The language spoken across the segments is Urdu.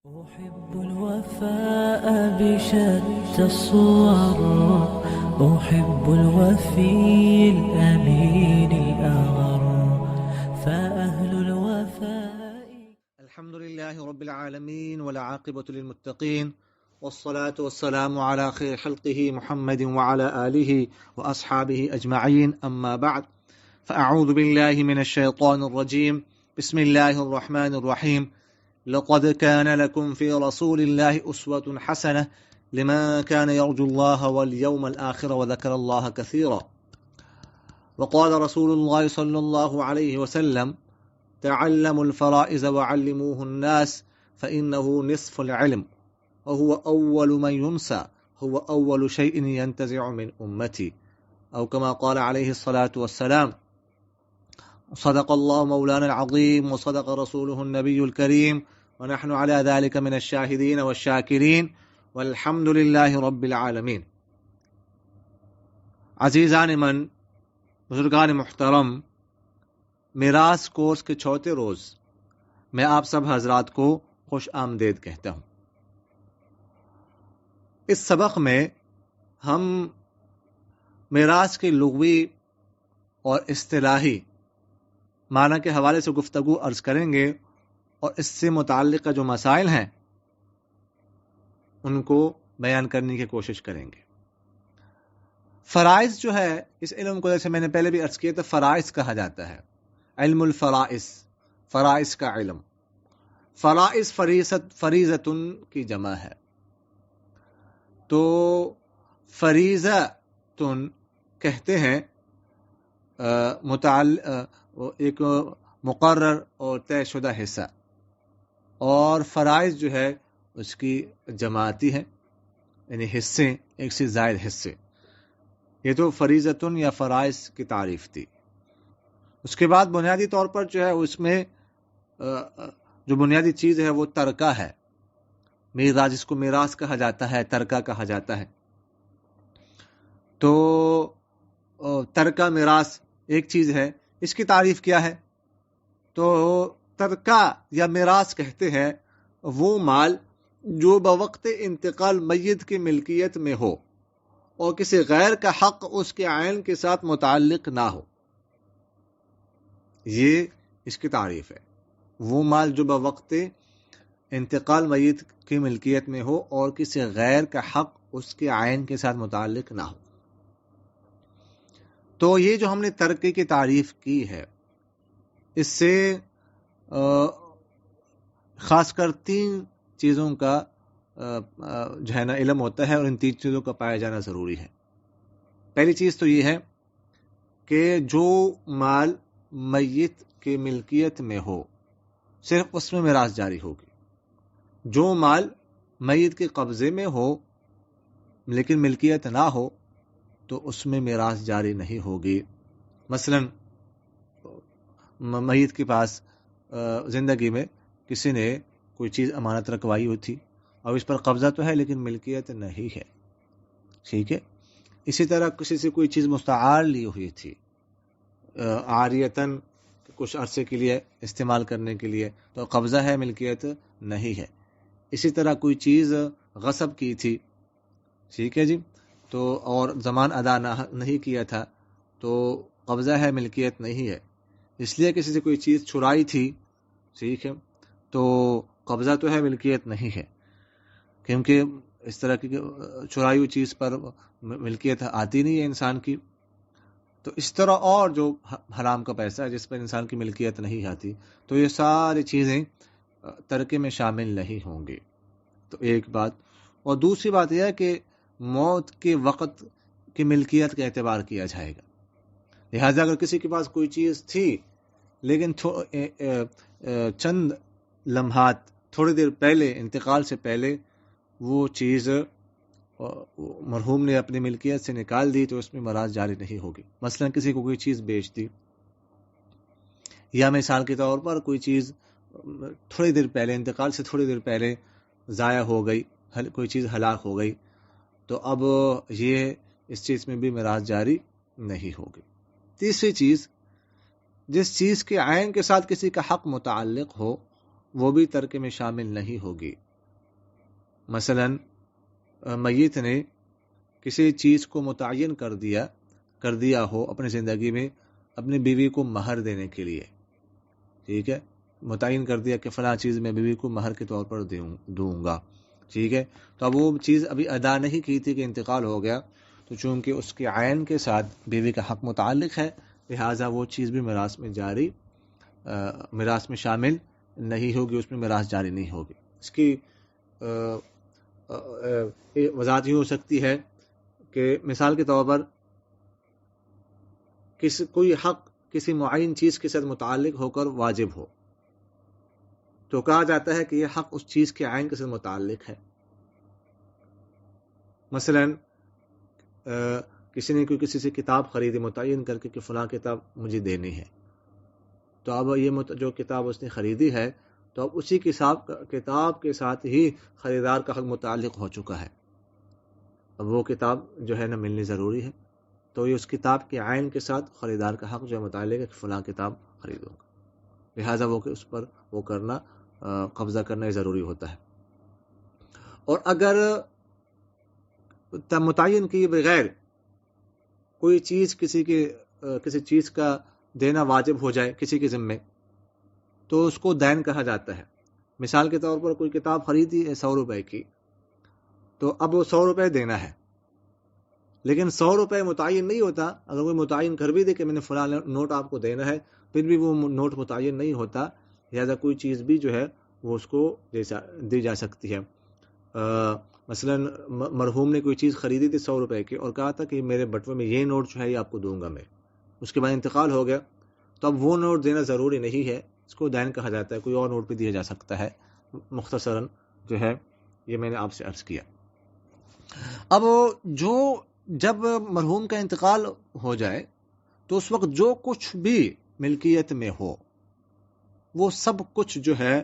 أحب الوفاء بشتى الصور، أحب الوفي الأمين الأغر، فأهل الوفاء. الحمد لله رب العالمين والعاقبة للمتقين، والصلاة والسلام على خير خلقه محمد وعلى آله وأصحابه أجمعين، أما بعد، فأعوذ بالله من الشيطان الرجيم. بسم الله الرحمن الرحيم. لقد كان لكم في رسول الله أسوة حسنة لمن كان يرجو الله واليوم الآخر وذكر الله كثيرا. وقال رسول الله صلى الله عليه وسلم: تعلموا الفرائض وعلموه الناس فإنه نصف العلم وهو أول من ينسى، هو أول شيء ينتزع من أمتي، أو كما قال عليه الصلاة والسلام. صدق الله مولانا العظيم وصدق رسوله النبي الكريم، ونحن على ذلك من الشاهدين والشاكرين، والحمد لله رب العالمين. عزیزان من، بزرگان محترم، میراث کورس کے چوتھے روز میں آپ سب حضرات کو خوش آمدید کہتا ہوں۔ اس سبق میں ہم میراث کے لغوی اور اصطلاحی معنی کے حوالے سے گفتگو عرض کریں گے، اور اس سے متعلقہ جو مسائل ہیں ان کو بیان کرنے کی کوشش کریں گے۔ فرائض جو ہے، اس علم کو جیسے میں نے پہلے بھی عرض کیا تھا، فرائض کہا جاتا ہے، علم الفرائض، فرائض کا علم۔ فرائض فریضتن کی جمع ہے، تو فریضتن کہتے ہیں ایک مقرر اور طے شدہ حصہ، اور فرائض جو ہے اس کی جماعتی ہے، یعنی حصے، ایک سے زائد حصے۔ یہ تو فریضتن یا فرائض کی تعریف تھی۔ اس کے بعد بنیادی طور پر جو ہے اس میں جو بنیادی چیز ہے وہ ترکہ ہے، میراث، جس کو میراث کہا جاتا ہے، ترکہ کہا جاتا ہے۔ تو ترکہ میراث ایک چیز ہے، اس کی تعریف کیا ہے؟ تو ترکہ یا میراث کہتے ہیں وہ مال جو بوقت انتقال میت کی ملکیت میں ہو اور کسی غیر کا حق اس کے عین کے ساتھ متعلق نہ ہو، یہ اس کی تعریف ہے۔ وہ مال جو بوقت انتقال میت کی ملکیت میں ہو اور کسی غیر کا حق اس کے عین کے ساتھ متعلق نہ ہو۔ تو یہ جو ہم نے ترکے کی تعریف کی ہے، اس سے خاص کر تین چیزوں کا جو ہے نا علم ہوتا ہے، اور ان تین چیزوں کا پایا جانا ضروری ہے۔ پہلی چیز تو یہ ہے کہ جو مال میت کی ملکیت میں ہو صرف اس میں میراث جاری ہوگی۔ جو مال میت کے قبضے میں ہو لیکن ملکیت نہ ہو تو اس میں میراث جاری نہیں ہوگی۔ مثلا میت کے پاس زندگی میں کسی نے کوئی چیز امانت رکھوائی ہوئی تھی، اور اس پر قبضہ تو ہے لیکن ملکیت نہیں ہے، ٹھیک ہے۔ اسی طرح کسی سے کوئی چیز مستعار لی ہوئی تھی، عاریتاً، کچھ عرصے کے لیے استعمال کرنے کے لیے، تو قبضہ ہے، ملکیت نہیں ہے۔ اسی طرح کوئی چیز غصب کی تھی، ٹھیک ہے جی، تو اور زمان ادا نہیں کیا تھا، تو قبضہ ہے، ملکیت نہیں ہے۔ اس لیے کسی سے کوئی چیز چھرائی تھی، ٹھیک ہے، تو قبضہ تو ہے، ملکیت نہیں ہے، کیونکہ اس طرح کی چھرائی ہوئی چیز پر ملکیت آتی نہیں ہے انسان کی۔ تو اس طرح اور جو حرام کا پیسہ ہے جس پر انسان کی ملکیت نہیں آتی، تو یہ ساری چیزیں ترکے میں شامل نہیں ہوں گی۔ تو ایک بات، اور دوسری بات یہ ہے کہ موت کے وقت کی ملکیت کا اعتبار کیا جائے گا۔ لہٰذا اگر کسی کے پاس کوئی چیز تھی لیکن چند لمحات، تھوڑی دیر پہلے، انتقال سے پہلے وہ چیز مرحوم نے اپنی ملکیت سے نکال دی، تو اس میں میراث جاری نہیں ہوگی۔ مثلا کسی کو کوئی چیز بیچ دی، یا مثال کے طور پر کوئی چیز تھوڑی دیر پہلے، انتقال سے تھوڑی دیر پہلے ضائع ہو گئی، کوئی چیز ہلاک ہو گئی، تو اب یہ اس چیز میں بھی میراث جاری نہیں ہوگی۔ تیسری چیز، جس چیز کے عین کے ساتھ کسی کا حق متعلق ہو وہ بھی ترکے میں شامل نہیں ہوگی۔ مثلا میت نے کسی چیز کو متعین کر دیا ہو اپنی زندگی میں اپنی بیوی کو مہر دینے کے لیے، ٹھیک ہے، متعین کر دیا کہ فلاں چیز میں بیوی کو مہر کے طور پر دوں گا، ٹھیک ہے، تو اب وہ چیز ابھی ادا نہیں کی تھی کہ انتقال ہو گیا، تو چونکہ اس کے عین کے ساتھ بیوی کا حق متعلق ہے، لہٰذا وہ چیز بھی میراث میں شامل نہیں ہوگی، اس میں میراث جاری نہیں ہوگی۔ اس کی وضاحت یہ ہو سکتی ہے کہ مثال کے طور پر کوئی حق کسی معین چیز کے ساتھ متعلق ہو کر واجب ہو، تو کہا جاتا ہے کہ یہ حق اس چیز کے عین کے ساتھ متعلق ہے۔ مثلا کسی نے کسی سے کتاب خریدی متعین کر کے کہ فلاں کتاب مجھے دینی ہے، تو اب یہ جو کتاب اس نے خریدی ہے تو اب اسی کتاب کے ساتھ ہی خریدار کا حق متعلق ہو چکا ہے، اب وہ کتاب جو ہے نا ملنی ضروری ہے، تو یہ اس کتاب کے عین کے ساتھ خریدار کا حق جو ہے متعلق ہے کہ فلاں کتاب خریدوں گا، لہٰذا وہ اس پر وہ کرنا قبضہ کرنا ضروری ہوتا ہے۔ اور اگر متعین کیے بغیر کوئی چیز کسی چیز کا دینا واجب ہو جائے کسی کے ذمے، تو اس کو دین کہا جاتا ہے۔ مثال کے طور پر کوئی کتاب خریدی ہے 100 روپے کی، تو اب وہ 100 روپے دینا ہے، لیکن 100 روپے متعین نہیں ہوتا۔ اگر کوئی متعین کر بھی دے کہ میں نے فلاں نوٹ آپ کو دینا ہے، پھر بھی وہ نوٹ متعین نہیں ہوتا، لہذا کوئی چیز بھی جو ہے وہ اس کو دی جا سکتی ہے۔ مثلا مرحوم نے کوئی چیز خریدی تھی 100 روپے کی اور کہا تھا کہ میرے بٹوے میں یہ نوٹ جو ہے یہ آپ کو دوں گا میں، اس کے بعد انتقال ہو گیا، تو اب وہ نوٹ دینا ضروری نہیں ہے، اس کو دین کہا جاتا ہے، کوئی اور نوٹ بھی دیا جا سکتا ہے۔ مختصراً جو ہے یہ میں نے آپ سے عرض کیا۔ اب جب مرحوم کا انتقال ہو جائے تو اس وقت جو کچھ بھی ملکیت میں ہو وہ سب کچھ جو ہے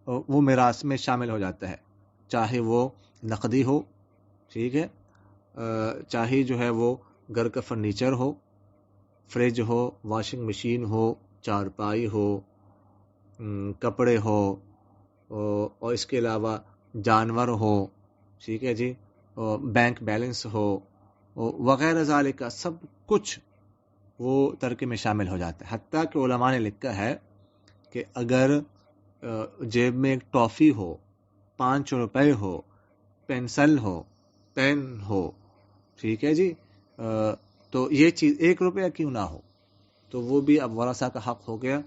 وہ میراث میں شامل ہو جاتا ہے، چاہے وہ نقدی ہو، ٹھیک ہے، چاہے جو ہے وہ گھر کا فرنیچر ہو، فریج ہو، واشنگ مشین ہو، چارپائی ہو، کپڑے ہو، اور اس کے علاوہ جانور ہو، ٹھیک ہے جی، بینک بیلنس ہو وغیرہ ذالک کا سب کچھ وہ ترکے میں شامل ہو جاتا ہے۔ حتیٰ کہ علماء نے لکھا ہے کہ اگر جیب میں ایک ٹافی ہو، 5 روپے ہو، پینسل ہو، پین ہو، ٹھیک ہے جی، تو یہ چیز 1 روپیہ کیوں نہ ہو تو وہ بھی اب ورثہ کا حق ہو گیا،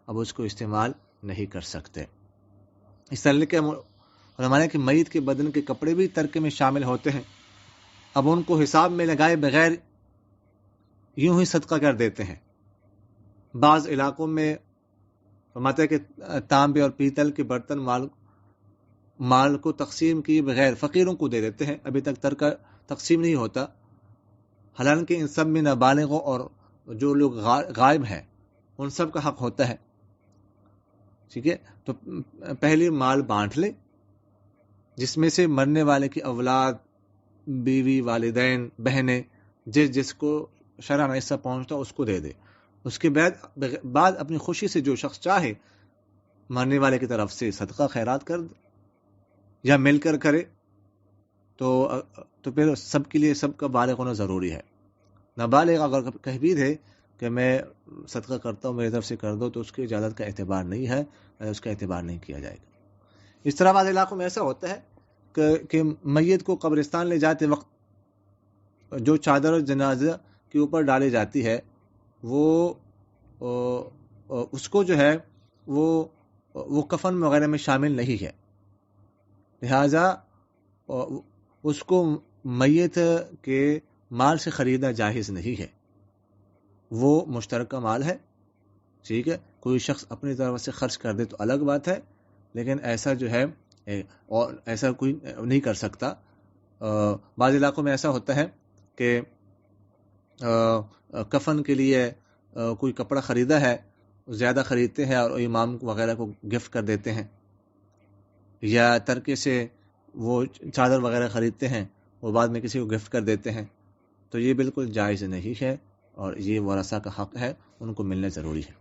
اب اس کو استعمال نہیں کر سکتے۔ اس طرح کے علماء کہ میت کے بدن کے کپڑے بھی ترکے میں شامل ہوتے ہیں، اب ان کو حساب میں لگائے بغیر یوں ہی صدقہ کر دیتے ہیں۔ بعض علاقوں میں فرماتے ہیں کہ تانبے اور پیتل کے برتن مال کو تقسیم کیے بغیر فقیروں کو دے دیتے ہیں، ابھی تک ترکہ تقسیم نہیں ہوتا، حالانکہ ان سب میں نابالغوں اور جو لوگ غائب ہیں ان سب کا حق ہوتا ہے، ٹھیک ہے۔ تو پہلے مال بانٹ لے، جس میں سے مرنے والے کی اولاد، بیوی، والدین، بہنیں، جس کو شرعاً حصہ پہنچتا اس کو دے دے، اس کے بعد اپنی خوشی سے جو شخص چاہے مرنے والے کی طرف سے صدقہ خیرات کر دے یا مل کر کرے، تو پھر سب کے لیے سب کا بالغ ہونا ضروری ہے۔ نابالغ اگر کہہ بھی دے کہ میں صدقہ کرتا ہوں میری طرف سے کر دو تو اس کی اجازت کا اعتبار نہیں ہے، اس کا اعتبار نہیں کیا جائے گا۔ اس طرح بعض علاقوں میں ایسا ہوتا ہے کہ میت کو قبرستان لے جاتے وقت جو چادر جنازہ کے اوپر ڈالی جاتی ہے وہ اس کو جو ہے وہ کفن وغیرہ میں شامل نہیں ہے، لہذا اس کو میت کے مال سے خریدنا جائز نہیں ہے، وہ مشترکہ مال ہے، ٹھیک ہے، کوئی شخص اپنی طرف سے خرچ کر دے تو الگ بات ہے، لیکن ایسا جو ہے اور ایسا کوئی نہیں کر سکتا۔ بعض علاقوں میں ایسا ہوتا ہے کہ کفن کے لیے کوئی کپڑا خریدا ہے، زیادہ خریدتے ہیں اور امام وغیرہ کو گفٹ کر دیتے ہیں، یا ترکے سے وہ چادر وغیرہ خریدتے ہیں وہ بعد میں کسی کو گفٹ کر دیتے ہیں، تو یہ بالکل جائز نہیں ہے اور یہ ورثہ کا حق ہے، ان کو ملنا ضروری ہے۔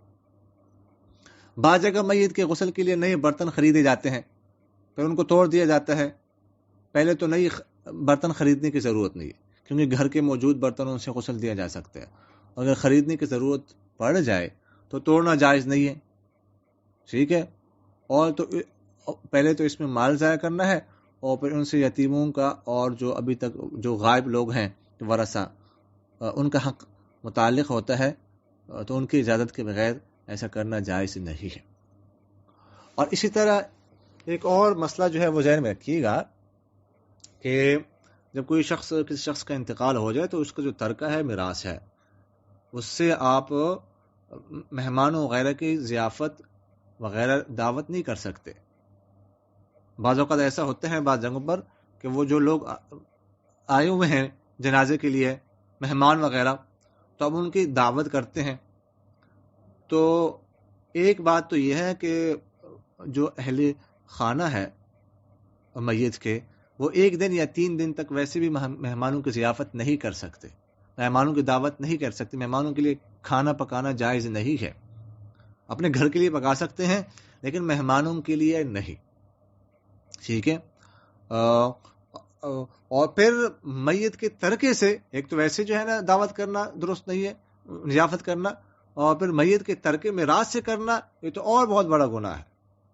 بعض جگہ میت کے غسل کے لیے نئے برتن خریدے جاتے ہیں، پھر ان کو توڑ دیا جاتا ہے پہلے تو نئی برتن خریدنے کی ضرورت نہیں ہے، کیونکہ گھر کے موجود برتنوں سے غسل دیا جا سکتا ہے. اگر خریدنے کی ضرورت پڑ جائے تو توڑنا جائز نہیں ہے. ٹھیک ہے. اور تو پہلے تو اس میں مال ضائع کرنا ہے، اور پھر ان سے یتیموں کا اور جو ابھی تک جو غائب لوگ ہیں ورثہ، ان کا حق متعلق ہوتا ہے، تو ان کی اجازت کے بغیر ایسا کرنا جائز نہیں ہے. اور اسی طرح ایک اور مسئلہ جو ہے وہ ذہن میں رکھیے گا کہ جب کوئی شخص کسی شخص کا انتقال ہو جائے تو اس کا جو ترکہ ہے میراث ہے، اس سے آپ مہمانوں وغیرہ کی ضیافت وغیرہ دعوت نہیں کر سکتے. بعض اوقات ایسا ہوتا ہے بعض جگہوں پر کہ وہ جو لوگ آئے ہوئے ہیں جنازے کے لیے مہمان وغیرہ، تو اب ان کی دعوت کرتے ہیں. تو ایک بات تو یہ ہے کہ جو اہل خانہ ہے میت کے، وہ 1 دن یا 3 دن تک ویسے بھی مہمانوں کی ضیافت نہیں کر سکتے، مہمانوں کی دعوت نہیں کر سکتے. مہمانوں کے لیے کھانا پکانا جائز نہیں ہے. اپنے گھر کے لیے پکا سکتے ہیں لیکن مہمانوں کے لیے نہیں. ٹھیک ہے. اور پھر میت کے ترکے سے، ایک تو ویسے جو ہے نا دعوت کرنا درست نہیں ہے، ضیافت کرنا، اور پھر میت کے ترکے میراث سے کرنا، یہ تو اور بہت بڑا گناہ ہے.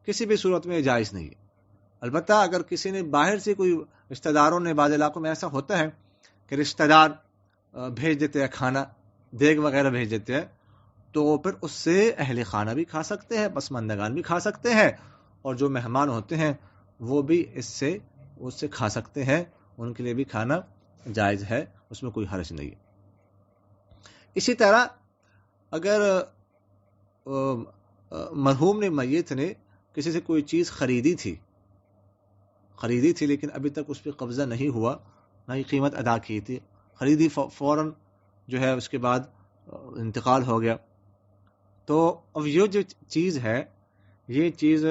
کسی بھی صورت میں جائز نہیں ہے. البتہ اگر کسی نے باہر سے کوئی رشتہ داروں نے، بعض علاقوں میں ایسا ہوتا ہے کہ رشتہ دار بھیج دیتے ہیں کھانا، دیگ وغیرہ بھیج دیتے ہیں، تو پھر اس سے اہل خانہ بھی کھا سکتے ہیں، پسماندگان بھی کھا سکتے ہیں، اور جو مہمان ہوتے ہیں وہ بھی اس سے کھا سکتے ہیں. ان کے لیے بھی کھانا جائز ہے، اس میں کوئی حرج نہیں ہے. اسی طرح اگر مرحوم نے، میت نے کسی سے کوئی چیز خریدی تھی لیکن ابھی تک اس پہ قبضہ نہیں ہوا، نہ ہی قیمت ادا کی تھی، خریدی فوراً جو ہے اس کے بعد انتقال ہو گیا، تو اب یہ جو چیز ہے یہ چیز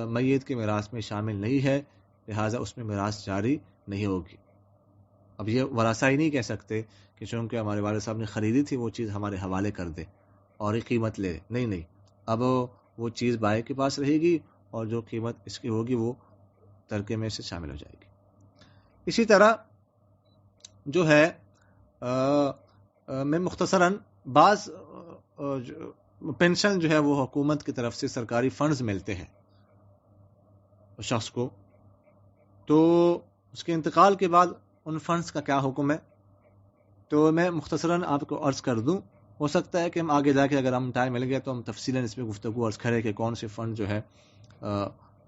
میت کے میراث میں شامل نہیں ہے، لہٰذا اس میں میراث جاری نہیں ہوگی. اب یہ ورثہ ہی نہیں کہہ سکتے کہ چونکہ ہمارے والد صاحب نے خریدی تھی وہ چیز ہمارے حوالے کر دے اور یہ قیمت لے. نہیں، اب وہ چیز بائے کے پاس رہے گی اور جو قیمت اس کی ہوگی وہ ترکے میں سے شامل ہو جائے گی. اسی طرح جو ہے میں مختصراً بعض پینشن جو ہے وہ حکومت کی طرف سے سرکاری فنڈز ملتے ہیں شخص کو، تو اس کے انتقال کے بعد ان فنڈز کا کیا حکم ہے، تو میں مختصراً آپ کو عرض کر دوں. ہو سکتا ہے کہ ہم آگے جا کے اگر ہم ٹائم مل گیا تو ہم تفصیلاً اس میں گفتگو عرض کریں کہ کون سے فنڈ جو ہے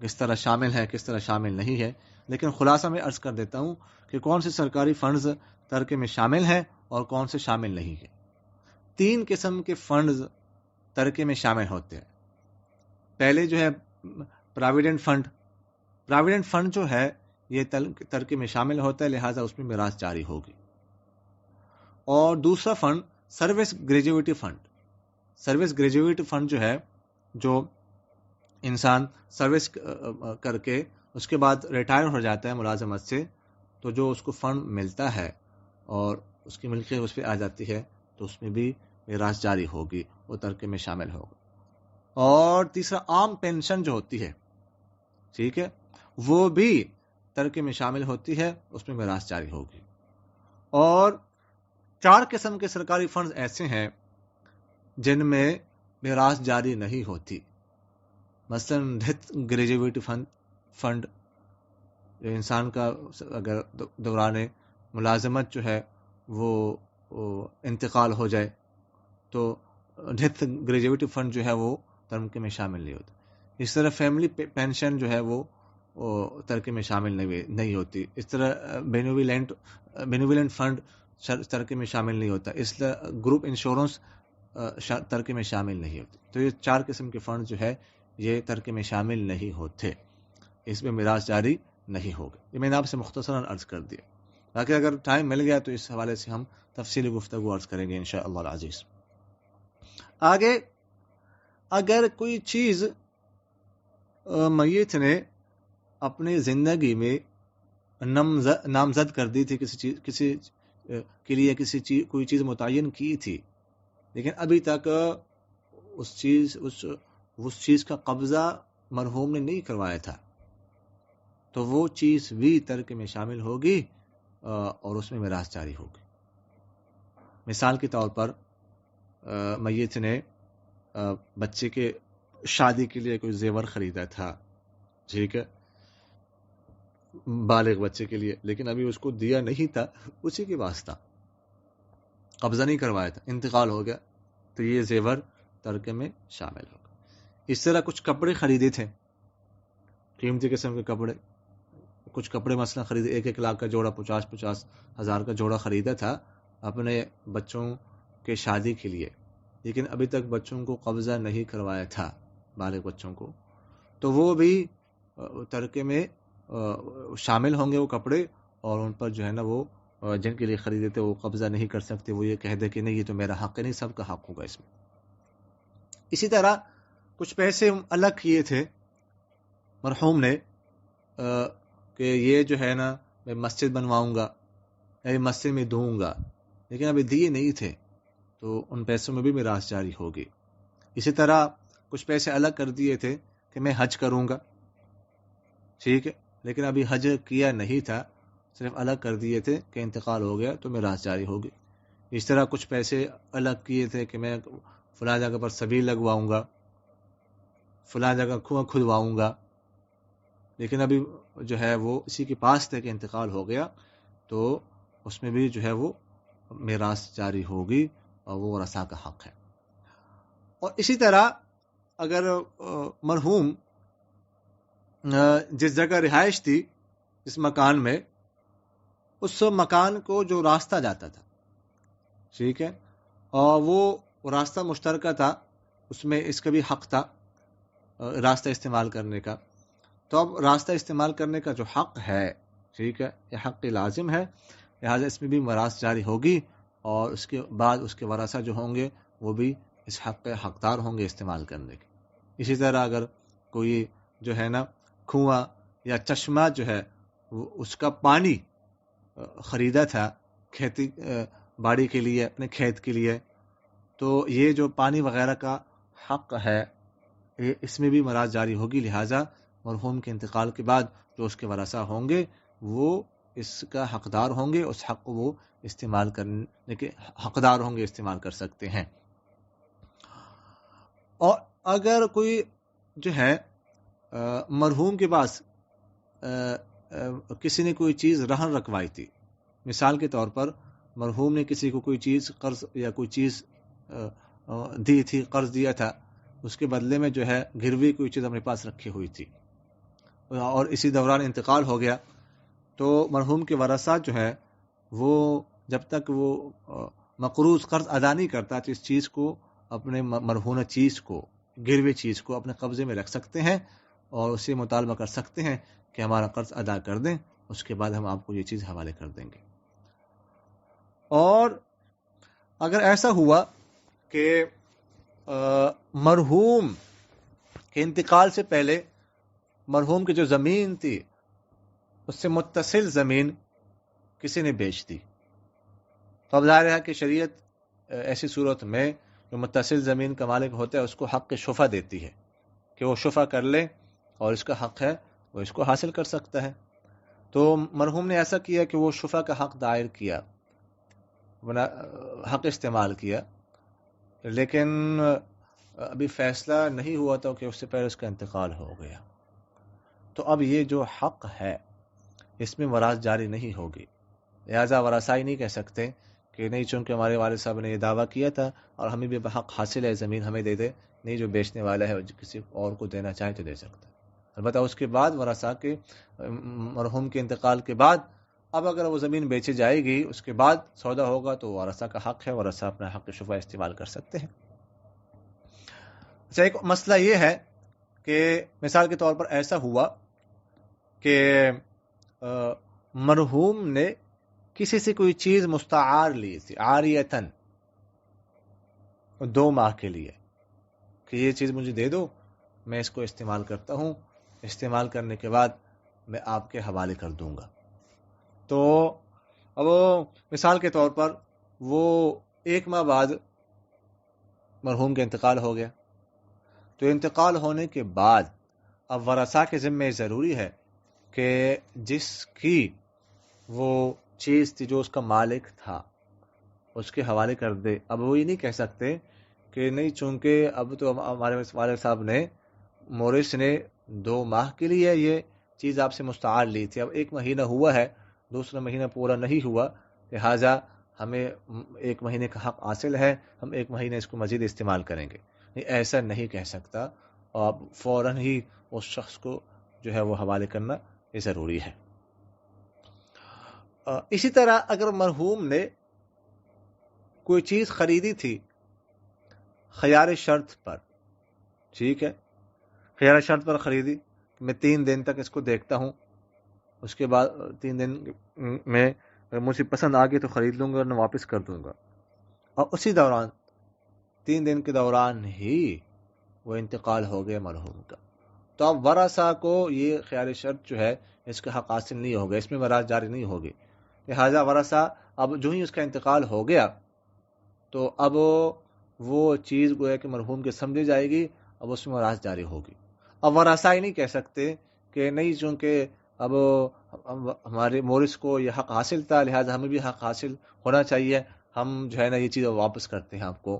کس طرح شامل ہے کس طرح شامل نہیں ہے. لیکن خلاصہ میں عرض کر دیتا ہوں کہ کون سے سرکاری فنڈز ترکے میں شامل ہیں اور کون سے شامل نہیں ہیں. 3 قسم کے فنڈز ترکے میں شامل ہوتے ہیں. پہلے جو ہے پراویڈنٹ فنڈ جو ہے یہ ترکے میں شامل ہوتا ہے، لہٰذا اس میں میراث جاری ہوگی. اور دوسرا فنڈ سروس گریجویٹی فنڈ جو ہے، جو انسان سروس کر کے اس کے بعد ریٹائر ہو جاتا ہے ملازمت سے، تو جو اس کو فنڈ ملتا ہے اور اس کی ملکیت اس پہ آ جاتی ہے تو اس میں بھی میراث جاری ہوگی، وہ ترکے میں شامل ہوگا. اور تیسرا عام پینشن جو ہوتی ہے، ٹھیک ہے، وہ بھی ترکے میں شامل ہوتی ہے، اس میں میراث جاری ہوگی. اور 4 قسم کے سرکاری فنڈز ایسے ہیں جن میں میراث جاری نہیں ہوتی. مثلا ڈیتھ گریجویٹی فنڈ، انسان کا اگر دوران ملازمت جو ہے وہ انتقال ہو جائے تو ڈیتھ گریجویٹی فنڈ جو ہے وہ ترکے میں شامل نہیں ہوتا. اس طرح فیملی پینشن جو ہے وہ ترکے میں شامل نہیں ہوتی. اس طرح بینوولنٹ فنڈ ترکے میں شامل نہیں ہوتا. اس طرح گروپ انشورنس ترکے میں شامل نہیں ہوتی. تو یہ 4 قسم کے فنڈ جو ہے یہ ترکے میں شامل نہیں ہوتے، اس میں میراث جاری نہیں ہوگا. یہ میں نے آپ سے مختصراً عرض کر دیا، تاکہ اگر ٹائم مل گیا تو اس حوالے سے ہم تفصیلی گفتگو عرض کریں گے انشاءاللہ العزیز. آگے اگر کوئی چیز میت نے اپنی زندگی میں نامزد کر دی تھی، کسی کے لیے کوئی چیز متعین کی تھی، لیکن ابھی تک اس چیز کا قبضہ مرحوم نے نہیں کروایا تھا، تو وہ چیز بھی ترک میں شامل ہوگی اور اس میں میراث جاری ہوگی۔ مثال کے طور پر میت نے بچے کے شادی کے لیے کوئی زیور خریدا تھا، ٹھیک ہے، بالغ بچے کے لیے، لیکن ابھی اس کو دیا نہیں تھا، اسی کے پاس تھا، قبضہ نہیں کروایا تھا، انتقال ہو گیا، تو یہ زیور ترک میں شامل ہوگا۔ اس طرح کچھ کپڑے خریدے تھے، قیمتی قسم کے کپڑے، کچھ کپڑے مثلا خریدے، 1 لاکھ کا جوڑا، 50 ہزار کا جوڑا خریدا تھا اپنے بچوں کے شادی کے لیے، لیکن ابھی تک بچوں کو قبضہ نہیں کروایا تھا، بالغ بچوں کو، تو وہ بھی ترکے میں شامل ہوں گے وہ کپڑے، اور ان پر جو ہے نا وہ جن کے لیے خریدے تھے وہ قبضہ نہیں کر سکتے، وہ یہ کہہ دے کہ نہیں یہ تو میرا حق ہے، نہیں، سب کا حق ہوگا اس میں۔ اسی طرح کچھ پیسے الگ کیے تھے مرحوم نے کہ یہ جو ہے نا میں مسجد بنواؤں گا، یا مسجد میں دوں گا، لیکن ابھی دیے نہیں تھے، تو ان پیسوں میں بھی میراث جاری ہوگی۔ اسی طرح کچھ پیسے الگ کر دیے تھے کہ میں حج کروں گا، ٹھیک ہے، لیکن ابھی حج کیا نہیں تھا، صرف الگ کر دیے تھے کہ انتقال ہو گیا تو میراث جاری ہوگی۔ اس طرح کچھ پیسے الگ کیے تھے کہ میں فلاں جگہ پر سبیل لگواؤں گا، فلاں جگہ کنواں کھدواؤں گا، لیکن ابھی جو ہے وہ اسی کے پاس تھے کہ انتقال ہو گیا، تو اس میں بھی جو ہے وہ میراث جاری ہوگی اور وہ ورثاء کا حق ہے۔ اور اسی طرح اگر مرحوم جس جگہ رہائش تھی، جس مکان میں، اس مکان کو جو راستہ جاتا تھا، ٹھیک ہے، اور وہ راستہ مشترکہ تھا، اس میں اس کا بھی حق تھا راستہ استعمال کرنے کا، تو اب راستہ استعمال کرنے کا جو حق ہے، ٹھیک ہے، یہ حق لازم ہے، لہٰذا اس میں بھی میراث جاری ہوگی، اور اس کے بعد اس کے ورثہ جو ہوں گے وہ بھی اس حق کے حقدار ہوں گے استعمال کرنے کے۔ اسی طرح اگر کوئی جو ہے نا کنواں یا چشمہ جو ہے اس کا پانی خریدا تھا کھیتی باڑی کے لیے، اپنے کھیت کے لیے، تو یہ جو پانی وغیرہ کا حق ہے اس میں بھی میراث جاری ہوگی، لہٰذا مرحوم کے انتقال کے بعد جو اس کے ورثہ ہوں گے وہ اس کا حقدار ہوں گے، اس حق کو وہ استعمال کرنے کے حقدار ہوں گے، استعمال کر سکتے ہیں۔ اور اگر کوئی جو ہے مرحوم کے پاس کسی نے کوئی چیز رہن رکھوائی تھی، مثال کے طور پر مرحوم نے کسی کو کوئی چیز قرض یا کوئی چیز دی تھی، قرض دیا تھا، اس کے بدلے میں جو ہے گروی کوئی چیز اپنے پاس رکھی ہوئی تھی، اور اسی دوران انتقال ہو گیا، تو مرحوم کے ورثہ جو ہے وہ جب تک وہ مقروض قرض ادا نہیں کرتا تو اس چیز کو، اپنے مرہونہ چیز کو، گروی چیز کو اپنے قبضے میں رکھ سکتے ہیں اور اس سے مطالبہ کر سکتے ہیں کہ ہمارا قرض ادا کر دیں، اس کے بعد ہم آپ کو یہ چیز حوالے کر دیں گے۔ اور اگر ایسا ہوا کہ مرحوم کے انتقال سے پہلے مرحوم کی جو زمین تھی اس سے متصل زمین کسی نے بیچ دی، تو اب ظاہر ہے کہ شریعت ایسی صورت میں جو متصل زمین کا مالک ہوتا ہے اس کو حق شفع دیتی ہے کہ وہ شفع کر لے، اور اس کا حق ہے وہ اس کو حاصل کر سکتا ہے۔ تو مرحوم نے ایسا کیا کہ وہ شفع کا حق دائر کیا، حق استعمال کیا، لیکن ابھی فیصلہ نہیں ہوا تھا کہ اس سے پہلے اس کا انتقال ہو گیا، تو اب یہ جو حق ہے اس میں میراث جاری نہیں ہوگی، لہذا ورثاء نہیں کہہ سکتے کہ نہیں چونکہ ہمارے والد صاحب نے یہ دعویٰ کیا تھا اور ہمیں بھی حق حاصل ہے، زمین ہمیں دے دے، نہیں، جو بیچنے والا ہے کسی اور کو دینا چاہے تو دے سکتا ہے۔ البتہ اس کے بعد ورثاء کے مرحوم کے انتقال کے بعد اب اگر وہ زمین بیچی جائے گی، اس کے بعد سودا ہوگا تو ورثاء کا حق ہے، ورثاء اپنا حق شفع استعمال کر سکتے ہیں۔ اچھا، ایک مسئلہ یہ ہے کہ مثال کے طور پر ایسا ہوا کہ مرحوم نے کسی سے کوئی چیز مستعار لی تھی، عاریتاً، 2 ماہ کے لیے، کہ یہ چیز مجھے دے دو، میں اس کو استعمال کرتا ہوں، استعمال کرنے کے بعد میں آپ کے حوالے کر دوں گا۔ تو اب مثال کے طور پر وہ 1 ماہ بعد مرحوم کا انتقال ہو گیا، تو انتقال ہونے کے بعد اب ورثاء کے ذمہ ضروری ہے کہ جس کی وہ چیز تھی جو اس کا مالک تھا اس کے حوالے کر دے. اب وہ یہ نہیں کہہ سکتے کہ نہیں چونکہ اب تو ہمارے والد صاحب نے مورث نے 2 ماہ کے لیے یہ چیز آپ سے مستعار لی تھی، اب 1 مہینہ ہوا ہے، دوسرا مہینہ پورا نہیں ہوا، لہٰذا ہمیں 1 مہینے کا حق حاصل ہے، ہم 1 مہینہ اس کو مزید استعمال کریں گے. نہیں، ایسا نہیں کہہ سکتا، اور فوراً ہی اس شخص کو جو ہے وہ حوالے کرنا یہ ضروری ہے. اسی طرح اگر مرحوم نے کوئی چیز خریدی تھی خیار شرط پر، ٹھیک ہے، خیار شرط پر خریدی، میں 3 دن تک اس کو دیکھتا ہوں، اس کے بعد 3 دن میں مجھے پسند آ گئی تو خرید لوں گا اور واپس کر دوں گا، اور اسی دوران 3 دن کے دوران ہی وہ انتقال ہو گیا مرحوم کا، تو اب ورثہ کو یہ خیار شرط جو ہے اس کا حق حاصل نہیں ہوگا، اس میں میراث جاری نہیں ہوگی. لہٰذا ورثہ اب جو ہی اس کا انتقال ہو گیا تو اب وہ چیز گویا کہ مرحوم کے سمجھی جائے گی، اب اس میں میراث جاری ہوگی. اب ورثہ ہی نہیں کہہ سکتے کہ نہیں چونکہ اب ہمارے مورث کو یہ حق حاصل تھا لہٰذا ہمیں بھی حق حاصل ہونا چاہیے، ہم جو ہے نا یہ چیز واپس کرتے ہیں آپ کو،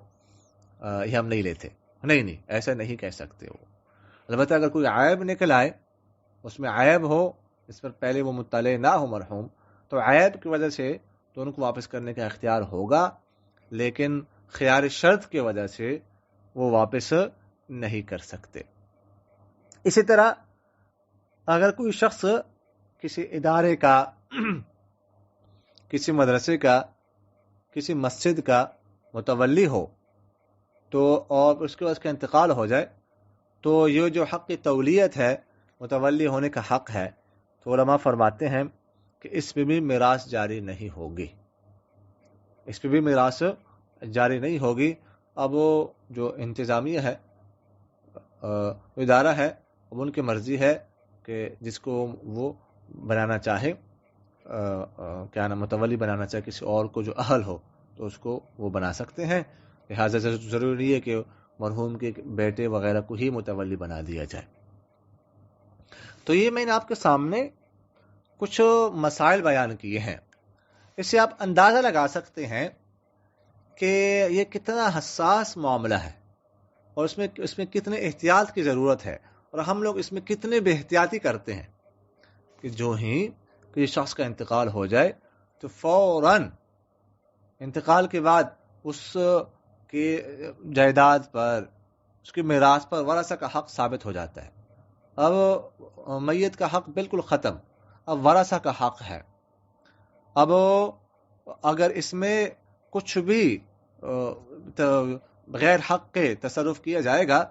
یہ ہم نہیں لیتے. نہیں، ایسا نہیں کہہ سکتے وہ. البتہ اگر کوئی عیب نکل آئے، اس میں عیب ہو، اس پر پہلے وہ مطلع نہ ہو مرحوم، تو عیب کی وجہ سے تو ان کو واپس کرنے کا اختیار ہوگا، لیکن خیار شرط کی وجہ سے وہ واپس نہیں کر سکتے. اسی طرح اگر کوئی شخص کسی ادارے کا، کسی مدرسے کا، کسی مسجد کا متولی ہو تو اور اس کے بعد اس کا انتقال ہو جائے تو یہ جو حق کی تولیت ہے، متولی ہونے کا حق ہے، تو علماء فرماتے ہیں کہ اس پہ بھی میراث جاری نہیں ہوگی، اس پہ بھی میراث جاری نہیں ہوگی. اب وہ جو انتظامیہ ہے، ادارہ ہے، اب ان کی مرضی ہے کہ جس کو وہ بنانا چاہے، کیا نام، متولی بنانا چاہے کسی اور کو جو اہل ہو تو اس کو وہ بنا سکتے ہیں. لہٰذا ضروری ہے کہ مرحوم کے بیٹے وغیرہ کو ہی متولی بنا دیا جائے. تو یہ میں نے آپ کے سامنے کچھ مسائل بیان کیے ہیں، اس سے آپ اندازہ لگا سکتے ہیں کہ یہ کتنا حساس معاملہ ہے اور اس میں کتنے احتیاط کی ضرورت ہے، اور ہم لوگ اس میں کتنے بے احتیاطی کرتے ہیں کہ جو ہی کسی شخص کا انتقال ہو جائے تو فوراً انتقال کے بعد اس کی جائیداد پر، اس کی میراث پر ورثہ کا حق ثابت ہو جاتا ہے. اب میت کا حق بالکل ختم، اب ورثہ کا حق ہے. اب اگر اس میں کچھ بھی بغیر حق کے تصرف کیا جائے گا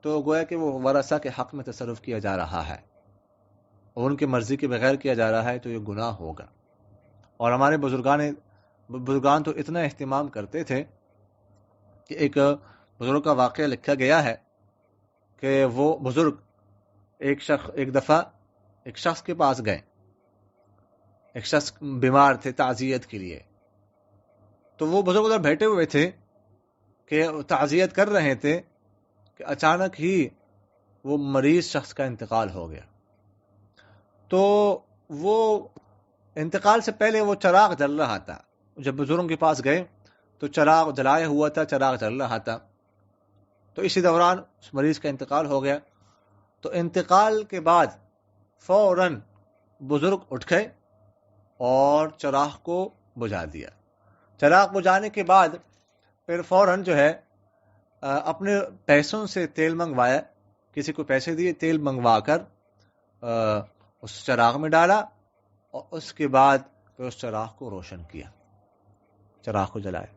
تو گویا کہ وہ ورثہ کے حق میں تصرف کیا جا رہا ہے اور ان کی مرضی کے بغیر کیا جا رہا ہے، تو یہ گناہ ہوگا. اور ہمارے بزرگان تو اتنا اہتمام کرتے تھے کہ ایک بزرگ کا واقعہ لکھا گیا ہے کہ وہ بزرگ ایک دفعہ ایک شخص کے پاس گئے، ایک شخص بیمار تھے تعزیت کے لیے، تو وہ بزرگ ادھر بیٹھے ہوئے تھے کہ تعزیت کر رہے تھے کہ اچانک ہی وہ مریض شخص کا انتقال ہو گیا. تو وہ انتقال سے پہلے وہ چراغ جل رہا تھا، جب بزرگوں کے پاس گئے تو چراغ جلایا ہوا تھا، چراغ جل رہا تھا. تو اسی دوران اس مریض کا انتقال ہو گیا. تو انتقال کے بعد فوراً بزرگ اٹھ گئے اور چراغ کو بجھا دیا. چراغ بجھانے کے بعد پھر فوراً جو ہے اپنے پیسوں سے تیل منگوایا، کسی کو پیسے دیے، تیل منگوا کر اس چراغ میں ڈالا اور اس کے بعد پھر اس چراغ کو روشن کیا، چراغ کو جلایا.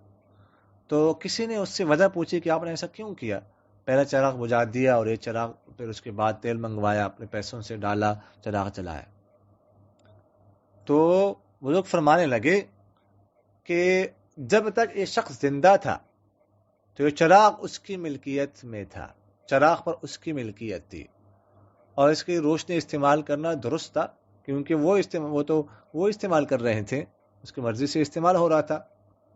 تو کسی نے اس سے وجہ پوچھی کہ آپ نے ایسا کیوں کیا، پہلا چراغ بجھا دیا اور یہ چراغ، پھر اس کے بعد تیل منگوایا، اپنے پیسوں سے ڈالا، چراغ جلایا. تو وہ لوگ فرمانے لگے کہ جب تک یہ شخص زندہ تھا تو یہ چراغ اس کی ملکیت میں تھا، چراغ پر اس کی ملکیت تھی، اور اس کی روشنی استعمال کرنا درست تھا کیونکہ وہ استعمال کر رہے تھے، اس کی مرضی سے استعمال ہو رہا تھا،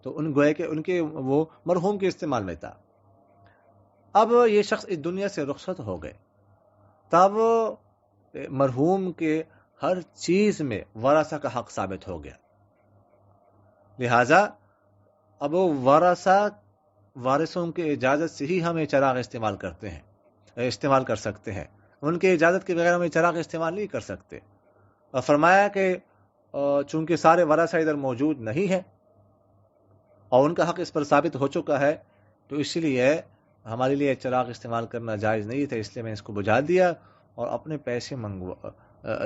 تو گویا کہ ان کے وہ مرحوم کے استعمال میں تھا. اب یہ شخص اس دنیا سے رخصت ہو گئے، تب مرحوم کے ہر چیز میں ورثہ کا حق ثابت ہو گیا. لہذا اب وہ وارثوں کی اجازت سے ہی ہم یہ چراغ استعمال کر سکتے ہیں. ان کی اجازت کے بغیر ہم یہ چراغ استعمال نہیں کر سکتے. اور فرمایا کہ چونکہ سارے ورثہ ادھر موجود نہیں ہیں اور ان کا حق اس پر ثابت ہو چکا ہے، تو اسی لیے ہمارے لیے چراغ استعمال کرنا جائز نہیں تھا. اس لیے میں اس کو بجھا دیا اور اپنے پیسے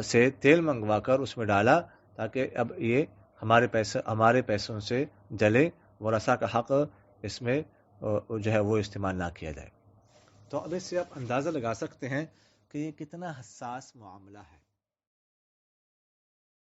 سے تیل منگوا کر اس میں ڈالا، تاکہ اب یہ ہمارے پیسوں سے جلے، ورثہ کا حق اس میں جو ہے وہ استعمال نہ کیا جائے. تو اب اس سے آپ اندازہ لگا سکتے ہیں کہ یہ کتنا حساس معاملہ ہے.